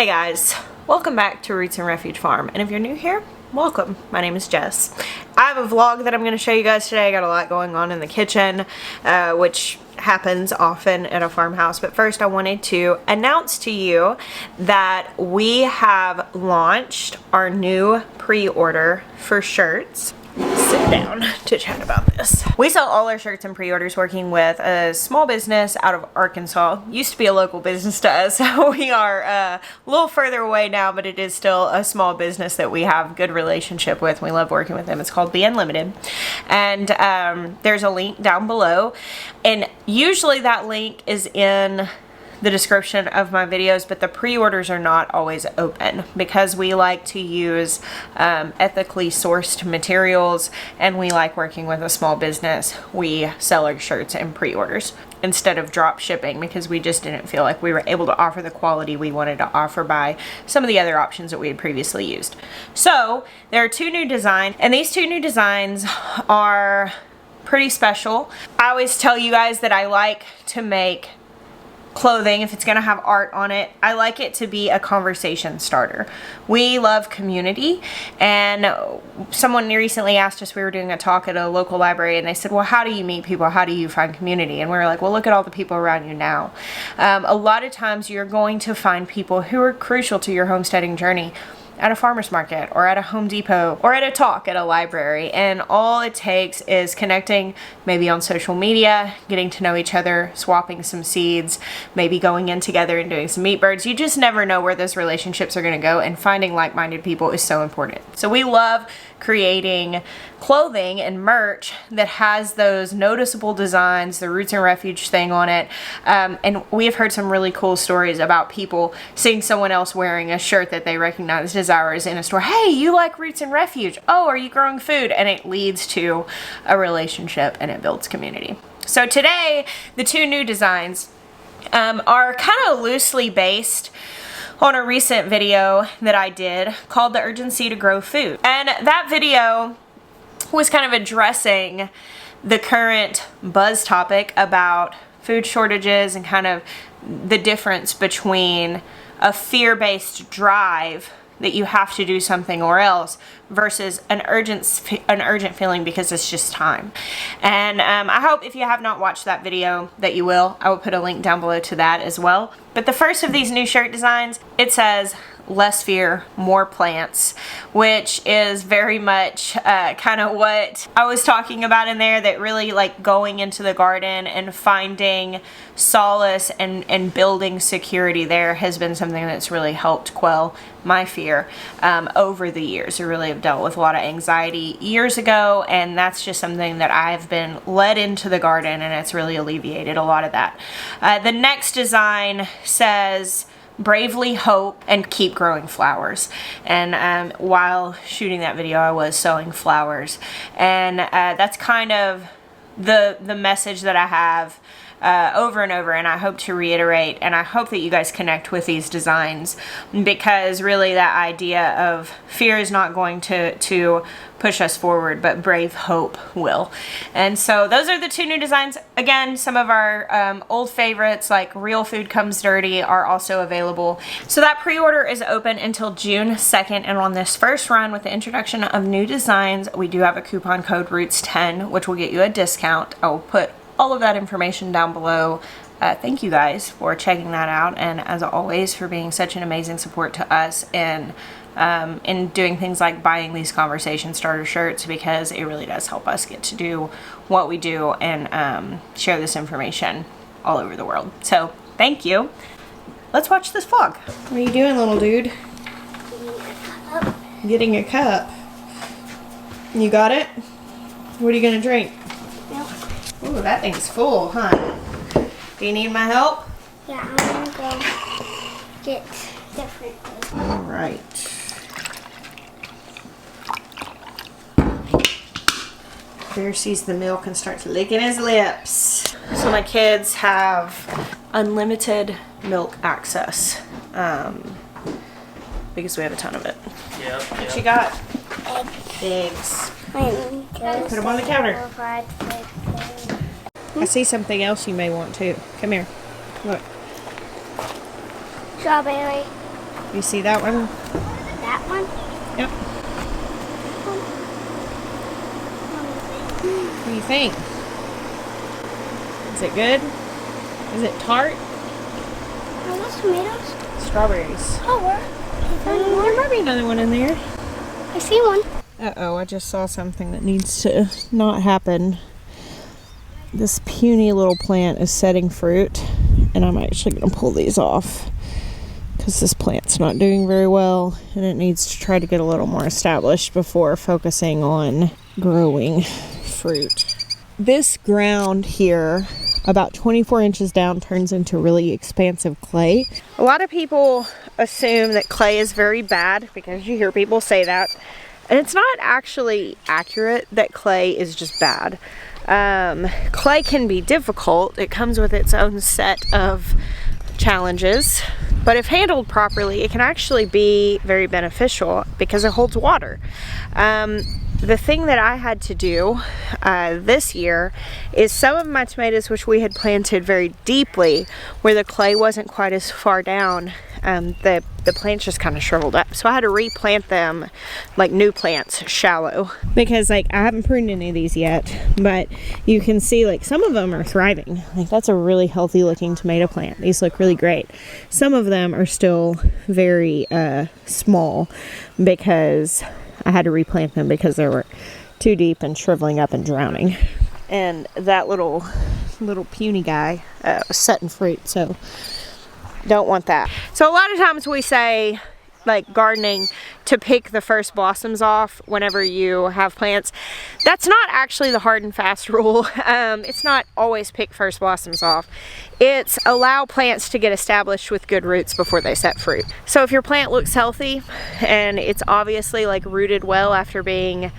Hey guys, welcome back to Roots Refuge Farm, and if you're new here, welcome. My name is Jess. I have a vlog that I'm going to show you guys today. I got a lot going on in the kitchen, which happens often at a farmhouse, but first I wanted to announce to you that we have launched our new pre-order for shirts. Sit down to chat about this. We sell all our shirts and pre-orders working with a small business out of Arkansas. Used to be a local business to us, so we are a little further away now, but it is still a small business that we have good relationship with. We love working with them. It's called Be Unlimited, and there's a link down below, and usually that link is in the description of my videos, but the pre-orders are not always open because we like to use ethically sourced materials, and we like working with a small business. We sell our shirts and pre-orders instead of drop shipping because we just didn't feel like we were able to offer the quality we wanted to offer by some of the other options that we had previously used. So there are two new designs, and these two new designs are pretty special. I always tell you guys that I like to make clothing, if it's going to have art on it, I like it to be a conversation starter. We love community, and someone recently asked us, we were doing a talk at a local library, and they said, well, how do you meet people? How do you find community? And we were like, well, look at all the people around you now. A lot of times you're going to find people who are crucial to your homesteading journey at a farmer's market or at a Home Depot or at a talk at a library, and all it takes is connecting, maybe on social media, getting to know each other, swapping some seeds, maybe going in together and doing some meat birds. You just never know where those relationships are going to go, and finding like-minded people is so important. So we love creating clothing and merch that has those noticeable designs, the Roots and Refuge thing on it, and we have heard some really cool stories about people seeing someone else wearing a shirt that they recognized as ours in a store. Hey, you like Roots and Refuge? Oh, are you growing food? And it leads to a relationship, and it builds community. So today, the two new designs are kind of loosely based on a recent video that I did called The Urgency to Grow Food. And that video was kind of addressing the current buzz topic about food shortages and kind of the difference between a fear-based drive that you have to do something or else versus an urgent feeling because it's just time. And I hope if you have not watched that video that you will. I will put a link down below to that as well. But the first of these new shirt designs, it says less fear, more plants, which is very much kind of what I was talking about in there, that really like going into the garden and finding solace and building security there has been something that's really helped quell my fear over the years. I really have dealt with a lot of anxiety years ago, and that's just something that I've been led into the garden, and it's really alleviated a lot of that. The next design says bravely hope and keep growing flowers. And while shooting that video, I was sowing flowers, and that's kind of the message that I have over and over, and I hope to reiterate, and I hope that you guys connect with these designs, because really that idea of fear is not going to push us forward, but brave hope will. And so those are the two new designs. Again, some of our old favorites like Real Food Comes Dirty are also available. So that pre-order is open until June 2nd, and on this first run with the introduction of new designs, we do have a coupon code ROOTS10, which will get you a discount. I will put all of that information down below. Thank you guys for checking that out, and as always for being such an amazing support to us in doing things like buying these conversation starter shirts, because it really does help us get to do what we do and share this information all over the world. So thank you. Let's watch this vlog. What are you doing, little dude? Getting a cup. You got it? What are you gonna drink? Milk. Ooh, that thing's full, huh? Do you need my help? Yeah, I'm gonna go get different things. All right. Bear sees the milk and starts licking his lips. So my kids have unlimited milk access because we have a ton of it. Yep. What you got? Eggs. Eggs. Put them on the counter. I see something else you may want too. Come here. Look. Strawberry. You see that one? That one? Yep. What do you think? Is it good? Is it tart? Are those tomatoes? Strawberries. Oh, where? There might be another one in there. I see one. Uh-oh, I just saw something that needs to not happen. This puny little plant is setting fruit, and I'm actually going to pull these off because this plant's not doing very well, and it needs to try to get a little more established before focusing on growing fruit. This ground here, about 24 inches down, turns into really expansive clay. A lot of people assume that clay is very bad because you hear people say that. And it's not actually accurate that clay is just bad. Clay can be difficult. It comes with its own set of challenges. But if handled properly, it can actually be very beneficial because it holds water. The thing that I had to do this year is some of my tomatoes, which we had planted very deeply, where the clay wasn't quite as far down, the plants just kind of shriveled up. So I had to replant them like new plants, shallow. Because like I haven't pruned any of these yet, but you can see like some of them are thriving. Like that's a really healthy looking tomato plant. These look really great. Some of them are still very small because I had to replant them because they were too deep and shriveling up and drowning. And that little puny guy was setting fruit, so don't want that. So a lot of times we say, like gardening, to pick the first blossoms off whenever you have plants. That's not actually the hard and fast rule. It's not always pick first blossoms off. It's allow plants to get established with good roots before they set fruit. So if your plant looks healthy and it's obviously like rooted well after being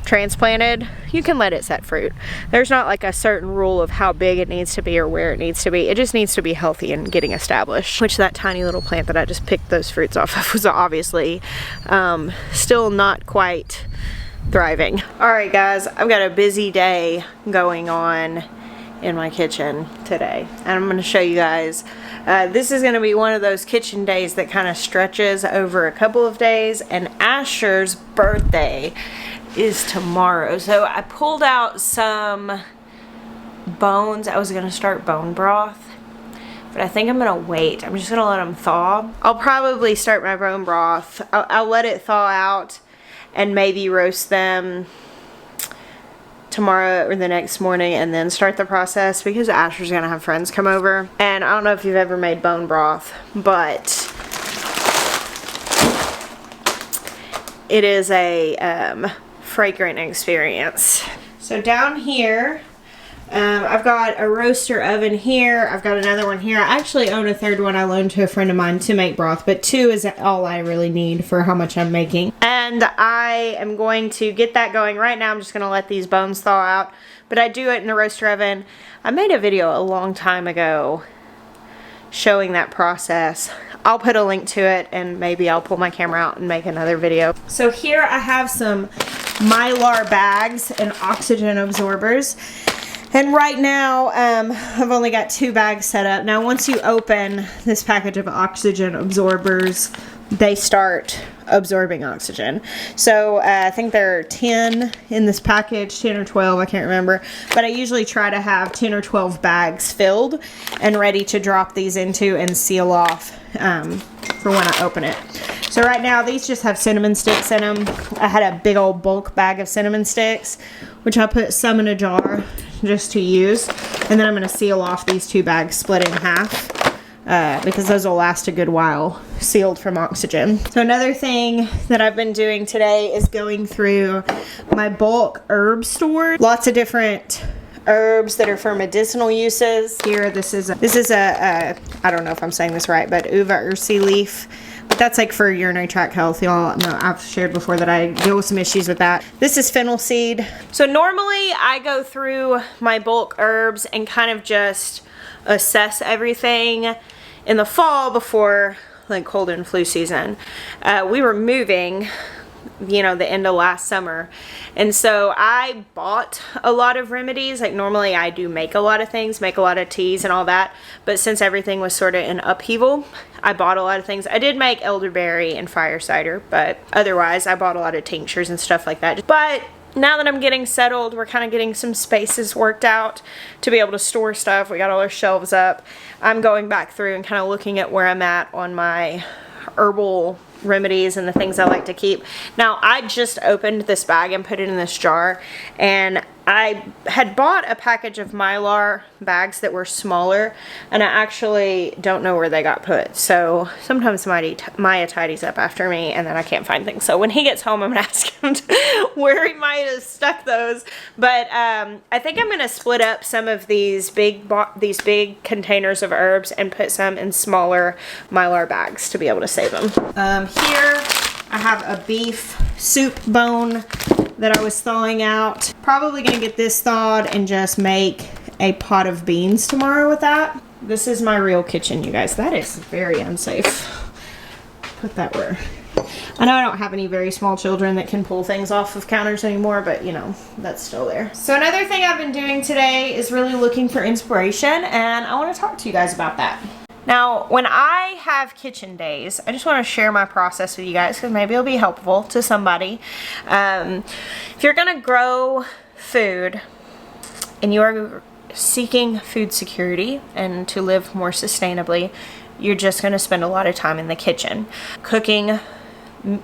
transplanted, you can let it set fruit. There's not like a certain rule of how big it needs to be or where it needs to be. It just needs to be healthy and getting established, which that tiny little plant that I just picked those fruits off of was obviously still not quite thriving. All right guys, I've got a busy day going on in my kitchen today, and I'm going to show you guys. This is going to be one of those kitchen days that kind of stretches over a couple of days, and Asher's birthday is tomorrow. So I pulled out some bones. I was going to start bone broth, but I think I'm going to wait. I'm just going to let them thaw. I'll probably start my bone broth. I'll let it thaw out and maybe roast them tomorrow or the next morning and then start the process, because Asher's going to have friends come over. And I don't know if you've ever made bone broth, but it is a fragrant experience. So down here, I've got a roaster oven here. I've got another one here. I actually own a third one I loaned to a friend of mine to make broth, but 2 is all I really need for how much I'm making. And I am going to get that going right now. I'm just going to let these bones thaw out, but I do it in the roaster oven. I made a video a long time ago showing that process. I'll put a link to it, and maybe I'll pull my camera out and make another video. So here I have some Mylar bags and oxygen absorbers. And right now, I've only got 2 bags set up. Now, once you open this package of oxygen absorbers, they start absorbing oxygen. So I think there are 10 in this package, 10 or 12, I can't remember. But I usually try to have 10 or 12 bags filled and ready to drop these into and seal off for when I open it. So right now, these just have cinnamon sticks in them. I had a big old bulk bag of cinnamon sticks, which I put some in a jar just to use. And then I'm going to seal off these 2 bags split in half because those will last a good while sealed from oxygen. So another thing that I've been doing today is going through my bulk herb store. Lots of different herbs that are for medicinal uses. Here, this is a I don't know if I'm saying this right, but uva ursi leaf. But that's like for urinary tract health. Y'all know I've shared before that I deal with some issues with that. This is fennel seed. So normally I go through my bulk herbs and kind of just assess everything in the fall before like cold and flu season. We were moving you know, the end of last summer. And so I bought a lot of remedies. Like normally I do make a lot of things, make a lot of teas and all that, but since everything was sort of in upheaval, I bought a lot of things. I did make elderberry and fire cider, but otherwise I bought a lot of tinctures and stuff like that. But now that I'm getting settled, we're kind of getting some spaces worked out to be able to store stuff. We got all our shelves up. I'm going back through and kind of looking at where I'm at on my herbal remedies and the things I like to keep. Now, I just opened this bag and put it in this jar, and I had bought a package of Mylar bags that were smaller, and I actually don't know where they got put. So sometimes Maya tidies up after me and then I can't find things. So when he gets home, I'm gonna ask him where he might have stuck those. But I think I'm gonna split up some of these big containers of herbs and put some in smaller Mylar bags to be able to save them. Here I have a beef soup bone that I was thawing out. Probably gonna get this thawed and just make a pot of beans tomorrow with that. This is my real kitchen, you guys. That is very unsafe. Put that where. I know I don't have any very small children that can pull things off of counters anymore, but you know, that's still there. So another thing I've been doing today is really looking for inspiration, and I want to talk to you guys about that. Now, when I have kitchen days, I just want to share my process with you guys because maybe it'll be helpful to somebody. If you're going to grow food and you are seeking food security and to live more sustainably, you're just going to spend a lot of time in the kitchen. Cooking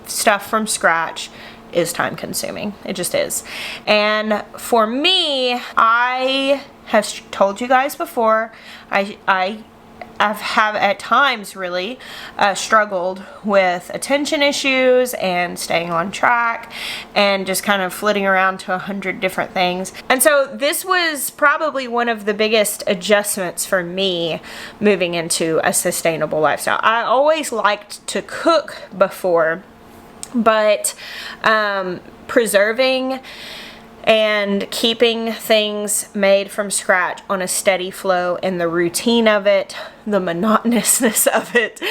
stuff from scratch is time consuming. It just is. And for me, I have told you guys before, I have at times really struggled with attention issues and staying on track and just kind of flitting around to 100 different things. And so this was probably one of the biggest adjustments for me moving into a sustainable lifestyle. I always liked to cook before, but preserving and keeping things made from scratch on a steady flow and the routine of it, the monotonousness of it,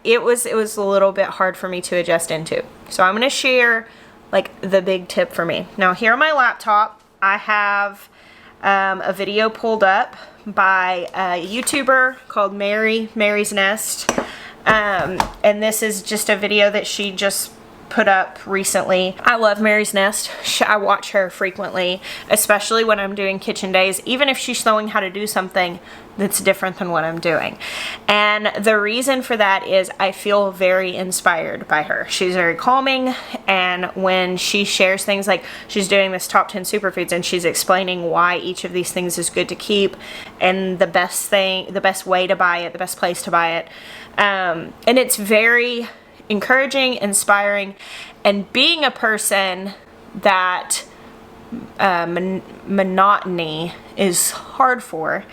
it was a little bit hard for me to adjust into. So I'm going to share like the big tip for me. Now here on my laptop, I have a video pulled up by a YouTuber called Mary's Nest. And this is just a video that she just put up recently. I love Mary's Nest. I watch her frequently, especially when I'm doing kitchen days, even if she's showing how to do something that's different than what I'm doing. And the reason for that is I feel very inspired by her. She's very calming, and when she shares things like she's doing this top 10 superfoods and she's explaining why each of these things is good to keep and the best way to buy it, the best place to buy it. And it's very encouraging, inspiring, and being a person that monotony is hard for,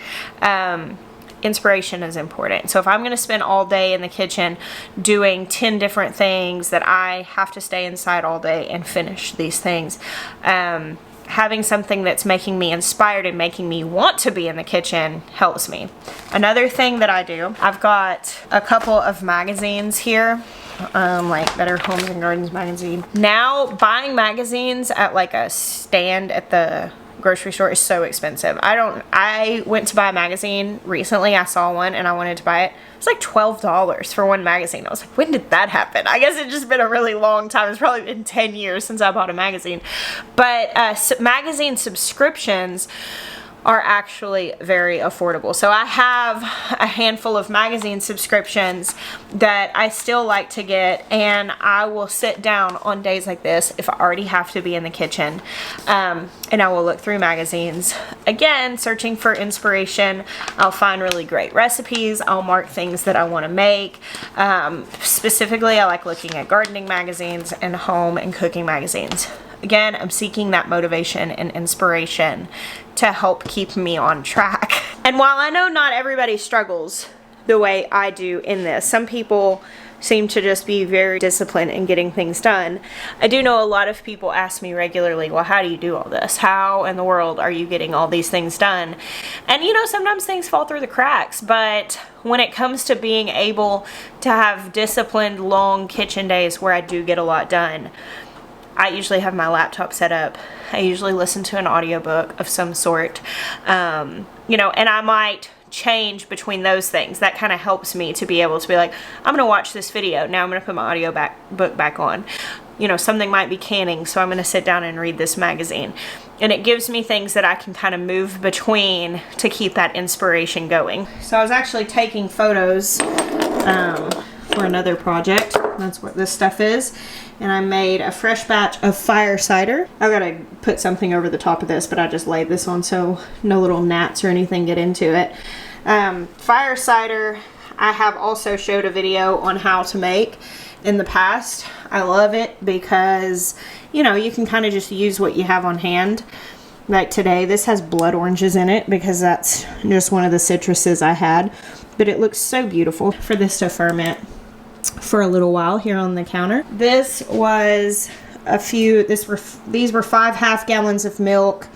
inspiration is important. So if I'm going to spend all day in the kitchen doing 10 different things that I have to stay inside all day and finish these things, having something that's making me inspired and making me want to be in the kitchen helps me. Another thing that I do, I've got a couple of magazines here, like Better Homes and Gardens magazine. Now buying magazines at like a stand at the grocery store is so expensive. I went to buy a magazine recently. I saw one and I wanted to buy it. It's like $12 for one magazine. I was like, when did that happen? I guess it's just been a really long time. It's probably been 10 years since I bought a magazine. But magazine subscriptions are actually very affordable. So I have a handful of magazine subscriptions that I still like to get, and I will sit down on days like this if I already have to be in the kitchen, and I will look through magazines. Again, searching for inspiration. I'll find really great recipes. I'll mark things that I want to make. Specifically, I like looking at gardening magazines and home and cooking magazines. Again, I'm seeking that motivation and inspiration to help keep me on track. And while I know not everybody struggles the way I do in this, some people seem to just be very disciplined in getting things done. I do know a lot of people ask me regularly, well, how do you do all this? How in the world are you getting all these things done? And you know, sometimes things fall through the cracks, but when it comes to being able to have disciplined, long kitchen days where I do get a lot done, I usually have my laptop set up. I usually listen to an audiobook of some sort, you know, and I might change between those things. That kind of helps me to be able to be like, I'm gonna watch this video, now I'm gonna put my book back on. You know, something might be canning, so I'm gonna sit down and read this magazine. And it gives me things that I can kind of move between to keep that inspiration going. So I was actually taking photos for another project. That's what this stuff is. And I made a fresh batch of fire cider. I gotta put something over the top of this, but I just laid this on so no little gnats or anything get into it. Fire cider, I have also showed a video on how to make in the past. I love it because, you know, you can kind of just use what you have on hand. Like today, this has blood oranges in it because that's just one of the citruses I had. But it looks so beautiful for this to ferment for a little while here on the counter. This was these were 5 half-gallons of milk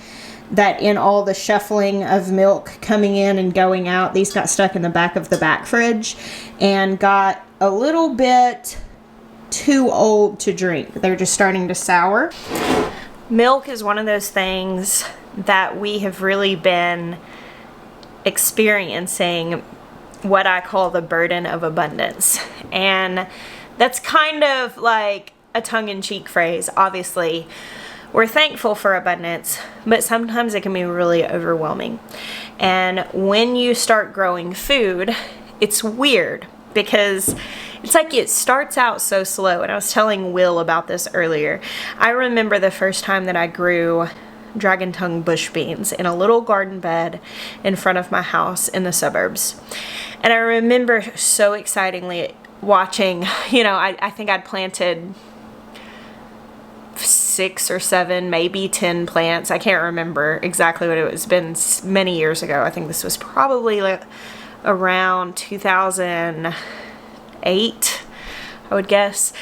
that in all the shuffling of milk coming in and going out, these got stuck in the back of the back fridge and got a little bit too old to drink. They're just starting to sour. Milk is one of those things that we have really been experiencing what I call the burden of abundance. And that's kind of like a tongue-in-cheek phrase. Obviously, we're thankful for abundance, but sometimes it can be really overwhelming. And when you start growing food, it's weird because it's like it starts out so slow. And I was telling Will about this earlier. I remember the first time that I grew dragon tongue bush beans in a little garden bed in front of my house in the suburbs. And I remember so excitingly watching, you know, I think I'd planted 6 or 7, maybe 10 plants. I can't remember exactly what it was. It's been many years ago. I think this was probably like around 2008, I would guess.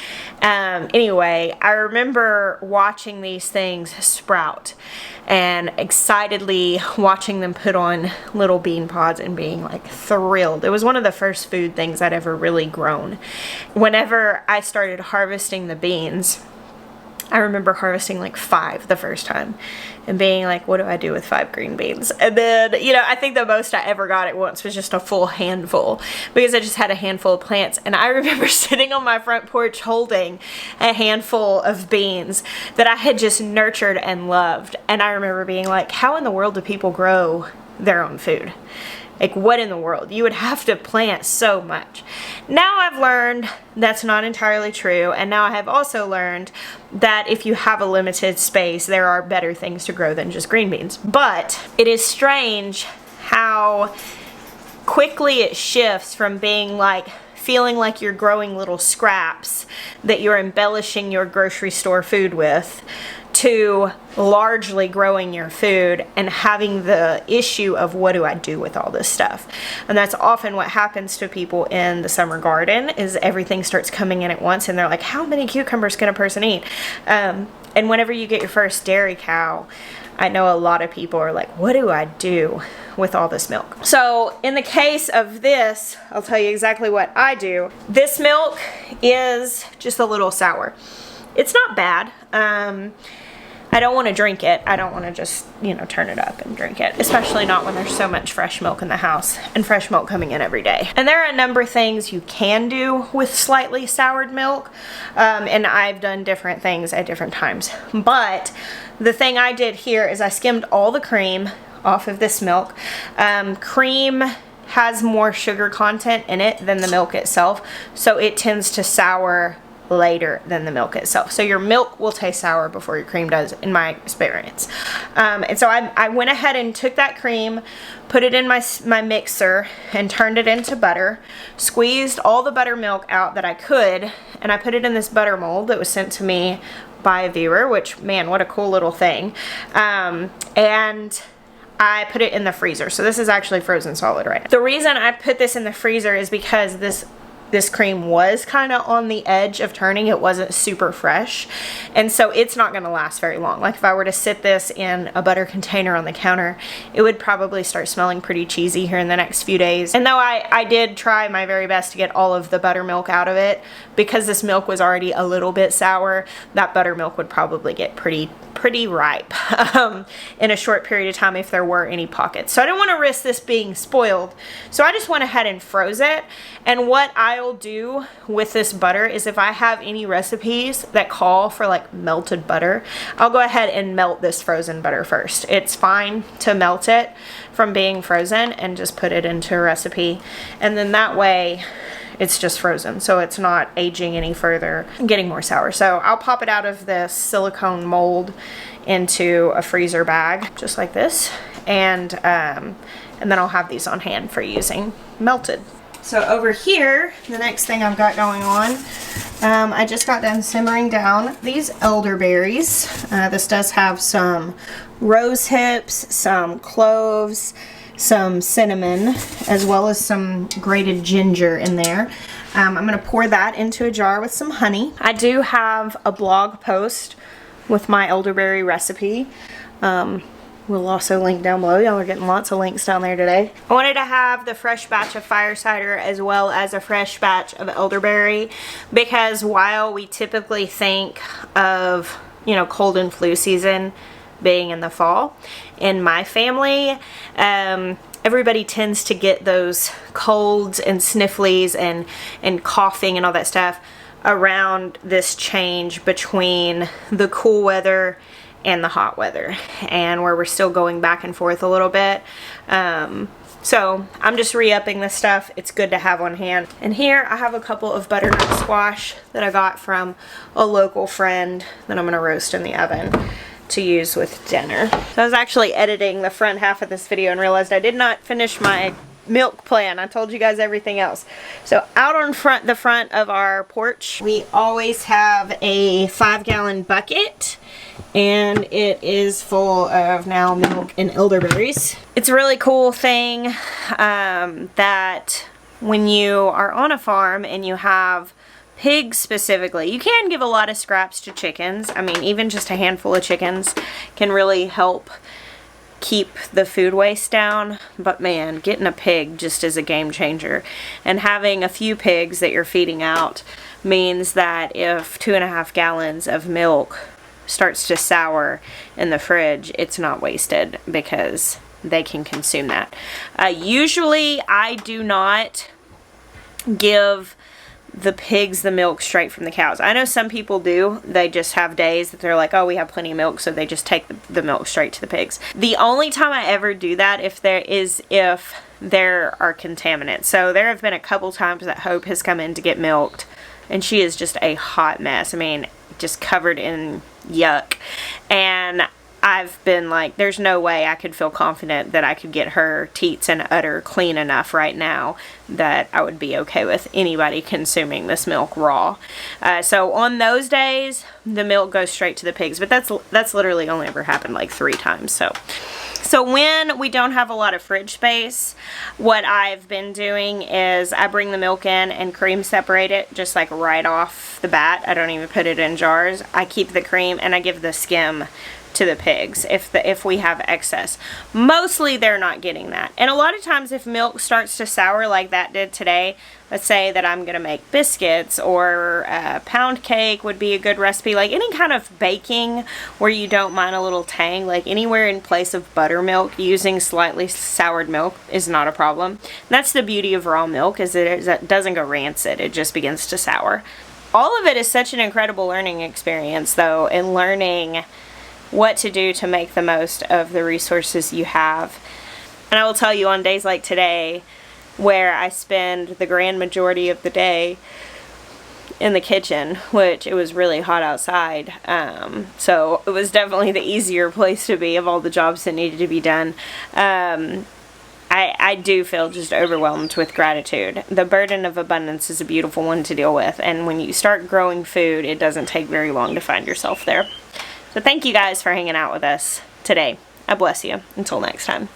Anyway, I remember watching these things sprout and excitedly watching them put on little bean pods and being like thrilled. It was one of the first food things I'd ever really grown. Whenever I started harvesting the beans, I remember harvesting like 5 the first time and being like, what do I do with 5 green beans? And then, you know, I think the most I ever got at once was just a full handful because I just had a handful of plants. And I remember sitting on my front porch holding a handful of beans that I had just nurtured and loved. And I remember being like, how in the world do people grow their own food? Like, what in the world? You would have to plant so much. Now I've learned that's not entirely true, and now I have also learned that if you have a limited space, there are better things to grow than just green beans. But it is strange how quickly it shifts from being like feeling like you're growing little scraps that you're embellishing your grocery store food with, to largely growing your food and having the issue of what do I do with all this stuff. And that's often what happens to people in the summer garden, is everything starts coming in at once and they're like, how many cucumbers can a person eat? And whenever you get your first dairy cow, I know a lot of people are like, what do I do with all this milk? So in the case of this, I'll tell you exactly what I do. This milk is just a little sour. It's not bad. I don't want to drink it. I don't want to just, you know, turn it up and drink it, especially not when there's so much fresh milk in the house and fresh milk coming in every day. And there are a number of things you can do with slightly soured milk, and I've done different things at different times. But the thing I did here is I skimmed all the cream off of this milk. Cream has more sugar content in it than the milk itself, so it tends to sour later than the milk itself. So your milk will taste sour before your cream does, in my experience. And so I went ahead and took that cream, put it in my mixer, and turned it into butter, squeezed all the buttermilk out that I could, and I put it in this butter mold that was sent to me by a viewer, which, man, what a cool little thing. And I put it in the freezer. So this is actually frozen solid right now. The reason I put this in the freezer is because this this cream was kind of on the edge of turning. It wasn't super fresh, and so it's not going to last very long. Like if I were to sit this in a butter container on the counter, it would probably start smelling pretty cheesy here in the next few days. And though I did try my very best to get all of the buttermilk out of it, because this milk was already a little bit sour, that buttermilk would probably get pretty ripe in a short period of time if there were any pockets. So I didn't want to risk this being spoiled, so I just went ahead and froze it. And what I'll do with this butter is, if I have any recipes that call for like melted butter, I'll go ahead and melt this frozen butter first. It's fine to melt it from being frozen and just put it into a recipe, and then that way it's just frozen, so it's not aging any further and getting more sour. So I'll pop it out of this silicone mold into a freezer bag just like this, and then I'll have these on hand for using melted. So over here, the next thing I've got going on, I just got done simmering down these elderberries. This does have some rose hips, some cloves, some cinnamon, as well as some grated ginger in there. I'm going to pour that into a jar with some honey. I do have a blog post with my elderberry recipe. We'll also link down below. Y'all are getting lots of links down there today. I wanted to have the fresh batch of fire cider as well as a fresh batch of elderberry, because while we typically think of, you know, cold and flu season being in the fall, in my family, everybody tends to get those colds and snifflies and coughing and all that stuff around this change between the cool weather and the hot weather, and where we're still going back and forth a little bit. So I'm just re-upping this stuff. It's good to have on hand. And here I have a couple of butternut squash that I got from a local friend that I'm gonna roast in the oven to use with dinner. So I was actually editing the front half of this video and realized I did not finish my milk plan. I told you guys everything else. So out on the front of our porch, we always have a 5-gallon bucket, and it is full of now milk and elderberries. It's a really cool thing that when you are on a farm and you have pigs specifically, you can give a lot of scraps to chickens. I mean, even just a handful of chickens can really help keep the food waste down, but man, getting a pig just is a game changer. And having a few pigs that you're feeding out means that if 2.5 gallons of milk starts to sour in the fridge, it's not wasted because they can consume that. Usually I do not give the pigs the milk straight from the cows. I know some people do. They just have days that they're like, oh, we have plenty of milk, so they just take the milk straight to the pigs. The only time I ever do that if there are contaminants. So there have been a couple times that Hope has come in to get milked, and she is just a hot mess. I mean, just covered in yuck. And I've been like, there's no way I could feel confident that I could get her teats and udder clean enough right now that I would be okay with anybody consuming this milk raw. So on those days, the milk goes straight to the pigs, but that's literally only ever happened like 3 times. So when we don't have a lot of fridge space, what I've been doing is I bring the milk in and cream separate it just like right off the bat. I don't even put it in jars. I keep the cream and I give the skim to the pigs if we have excess. Mostly they're not getting that. And a lot of times if milk starts to sour like that did today, let's say that I'm gonna make biscuits, or pound cake would be a good recipe, like any kind of baking where you don't mind a little tang, like anywhere in place of buttermilk, using slightly soured milk is not a problem. And that's the beauty of raw milk, is it doesn't go rancid, it just begins to sour. All of it is such an incredible learning experience though, in learning what to do to make the most of the resources you have. And I will tell you, on days like today, where I spend the grand majority of the day in the kitchen, which it was really hot outside, so it was definitely the easier place to be of all the jobs that needed to be done. I do feel just overwhelmed with gratitude. The burden of abundance is a beautiful one to deal with, and when you start growing food, it doesn't take very long to find yourself there. So thank you guys for hanging out with us today. I bless you. Until next time.